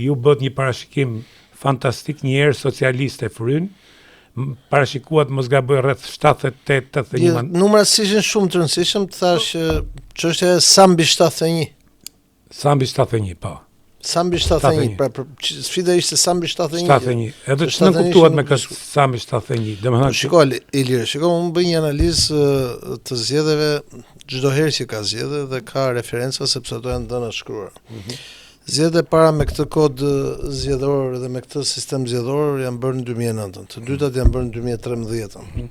Ju bët një parashikim fantastik, një erë socialiste fryn, parashikuat mos gaboj rreth 78-81. Numrat ishin shumë të rëndësishëm, të thash çështja e sambi 71. Sambi 71, po. Sambi 71, pra sfida ishte sambi 71. 71. Edhe ç'në kuptuat me këtë sambi 71? Domethënë, shikoj Ilir, unë bëj një analizë të zgjedhjeve çdo herë që ka zgjedhje dhe ka referenca sepse ato janë dhëna shkruara. Zgjedhjet para me këtë kod zgjedhor dhe me këtë sistem zgjedhor janë bërë në 2009, të dytat janë bërë në 2013.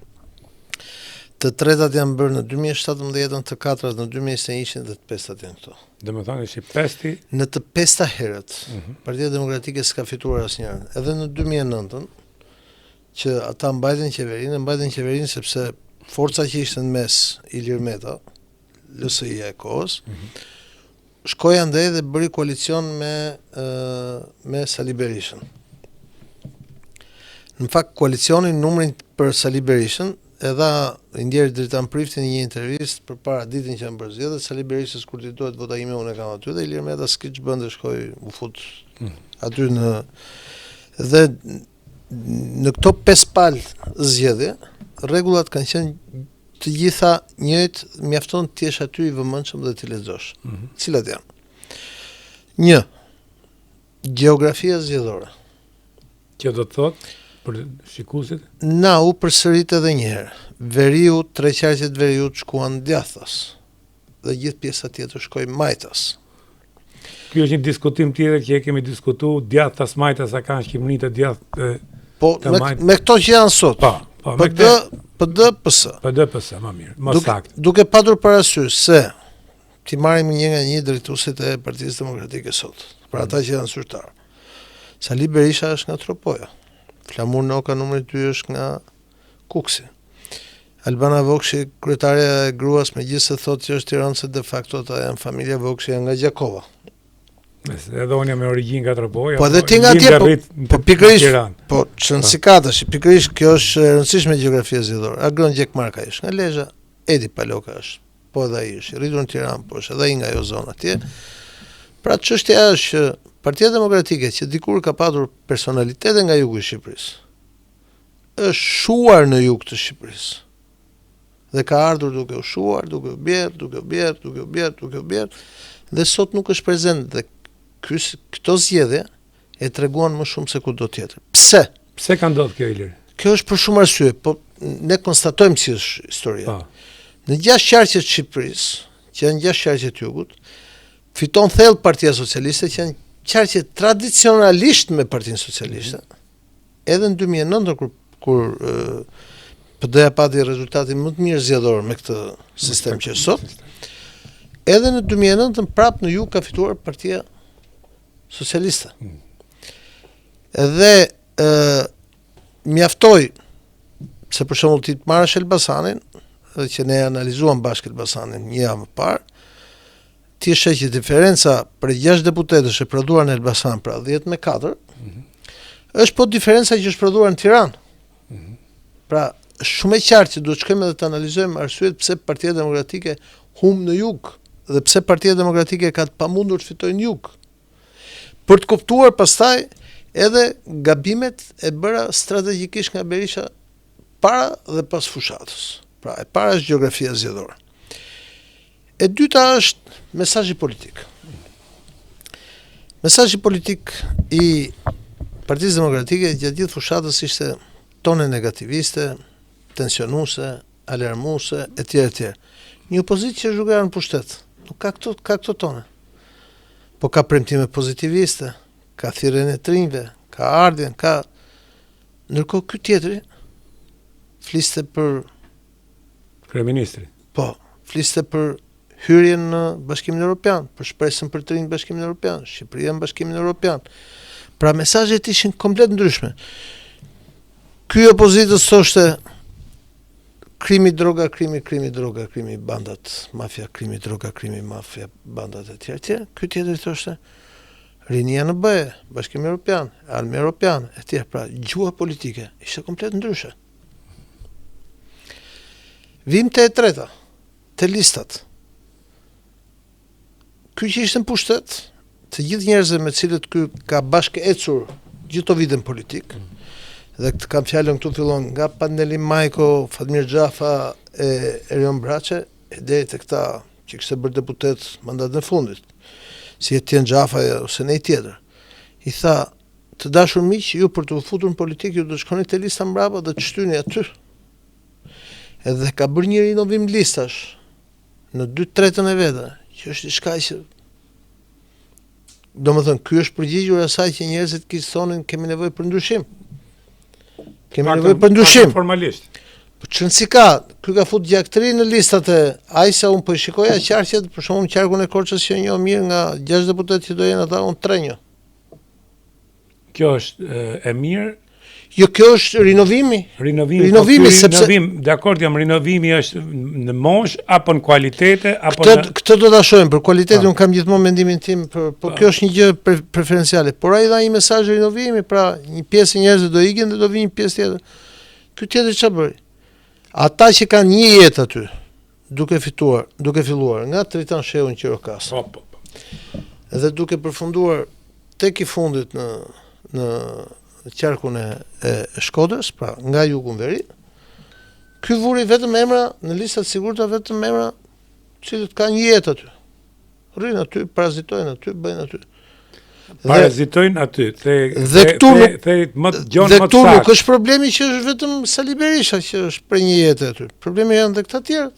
Të tretat janë bërë në 2017, të katërat në 2021 dhe të pestat janë këto. Domethënë ishi pesti. Në të pesta herët, Partia Demokratike s'ka fituar asnjëherë. Edhe në 2009, që ata mbajtën qeverinë sepse forca që ishte në mes, Ilir Meta, LSI-ja e kohës, shkoi andaj dhe bëri koalicion me Sali Berishën. Në fakt koalicioni numrin për Sali Berishën edha Indjeri Dritan Prifti në një intervistë përpara ditën që janë bërë zgjedhjet, Sali Berishës kur ditohet vota ime unë e kam aty dhe Ilir Meta s'ki ç'bënte, shkoi u fut aty dhe në këto 5 palë zgjedhje, rregullat kanë qenë të gjitha njëjtë, mjafton të jesh aty i vëmendshëm dhe të lexosh. Cilat janë? 1. Gjeografia zgjedhore. Që do të thotë për shikuesit? Na u përsërit edhe një herë. Veriu, treqarqet veriut shkuan djathtas dhe gjithë pjesa tjetër shkoi majtas. Ky është një diskutim tjetër që e kemi diskutuar, djathtas majtas a kanë Shqipërinë të djathtë. Po me këto që janë sot. Po, PD-PS. PD-PS, më mirë, më saktë. Duke patur parasysh se ti marrim një nga një drejtuesit e Partisë Demokratike sot, për ata që janë zyrtar. Sali Berisha është nga Tropoja. Flamur Noka numri 2 është nga Kuksi. Albana Vokshi, kryetaria e gruas, megjithëse thotë që është tiranëse, de facto ata janë familja Vokshi, janë nga Gjakova. Edhe unë jam me origjinë nga Tropoja. Po edhe ti nga atje, po pikërisht, po çon si katash, pikërisht kjo është e rëndësishme gjeografia zgjedhore. Agron Gjekmarka është nga Lezhë, Edi Paloka është, po edhe ai është, rritur në Tiranë, po është edhe ai nga ajo zonë atje. Pra çështja është që Partia Demokratike që dikur ka patur personalitete nga jugu i Shqipërisë, është shuar në jug të Shqipërisë. Dhe ka ardhur duke u shuar, duke u bjerë, dhe sot nuk është prezent dhe këto zgjedhje e treguan më shumë se kudo tjetër. Pse? Pse ka ndodhur kjo, Ilir? Kjo është për shumë arsye, po ne konstatojmë si është historia. Në 6 qarqet të Shqipërisë, që janë 6 qarqet të jugut, fiton thellë Partia Socialiste, që janë qarqe tradicionalisht me Partinë Socialiste. Edhe në 2009 kur PD-ja pati rezultatin më të mirë zgjedhor me këtë sistem që sot, edhe në 2009 prapë në jug ka fituar Partia Socialiste. Edhe mjaftoi se për shembull ti të marrësh Elbasanin, dhe që ne analizuam bashkë Elbasanin një javë më parë, ti sheh që diferenca për 6 deputetësh e prodhuar në Elbasan, pra 10-4, është po diferenca që është prodhuar në Tiranë. Pra shumë e qartë që duhet shkojmë edhe të analizojmë arsyet pse Partia Demokratike humb në jug dhe pse Partia Demokratike ka të pamundur të fitojë në jug. Për të kuptuar pastaj edhe gabimet e bëra strategjikisht nga Berisha para dhe pas fushatës. Pra e para është gjeografia zgjedhore. E dyta është mesazhi politik. Mesazhi politik i Partisë Demokratike gjatë gjithë fushatës ishte tone negativiste, tensionuese, alarmuese, etj. Një opozitë që zhguar në pushtet, nuk ka këto tone. Po ka premtime pozitiviste, ka thirrjen e trinjve, ka ardhjen, ka ndërkohë ky tjetri fliste për kryeministri. Po, fliste për hyrjen në Bashkimin Evropian, për shpresën për të rinë Bashkimin Evropian, Shqipëria në Bashkimin Evropian. Pra mesazhet ishin komplet ndryshme. Ky opozitës thoshte krimi droga, krimi droga, krimi bandat, mafia, krimi droga, krimi mafia, bandat e tjerë. Ky tjetër thoshte rinia në BE, Bashkimi Evropian, Armi Evropian, etj. Pra gjua politike ishte komplet ndryshe. Vim te e treta, te listat. Ky që ishte në pushtet, të gjithë njerëzve me cilët ky ka bashkë ecur gjithë të vitin politik, dhe këtë kam fjalën këtu fillon nga Pandeli Majko, Fatmir Xhafa e Erion Braçe, deri te këta që kishte bërë deputet mandatin e fundit, si Etien Xhafa ose ne tjetër. I tha, të dashur miq, ju për të futur në politikë ju do të shkoni te lista mbrapa dhe të shtyni aty. Edhe ka bërë një rinovim listash në 2/3 e vete, që është diçka që domethënë ky është përgjigjur asaj që njerëzit kishin thonin kemi nevojë për ndryshim. Kemi nevojë për ndryshim. Formalisht. Po çon si ka, ky ka fut gjaktëri në listat e Ajsa, un po shikoja qarqet, për shembull qarkun e Korçës që njoh mirë nga 6 deputetë që do jenë ata, un 3 njoh. Kjo është e mirë. Jo, kjo është rinovimi. Rinovimi sepse dakord jam, rinovimi është në moshë apo në kualitete apo këtë do ta shohim, për kualitetin un kam gjithmonë mendimin tim, po kjo është një gjë preferenciale. Por ai dha një mesazh rinovimi, pra një pjesë e njerëzve do ikin dhe do vinë një pjesë tjetër. Ky tjetër ç'a bëri? Ata që kanë një jetë aty, duke filluar nga Tritan Shehu në Qirokas. Po. Dhe duke përfunduar tek i fundit në qarkun e Shkodrës, pra nga jugu në veri, ky vuri vetëm emra në listat sigurta, vetëm emra cilët kanë një jetë aty. Rrinë aty, parazitojnë aty, bëjnë aty. Parazitojnë aty. Dhe këtu nuk është problemi që është vetëm Sali Berisha që është për një jetë aty. Problemi janë dhe këta tjerët.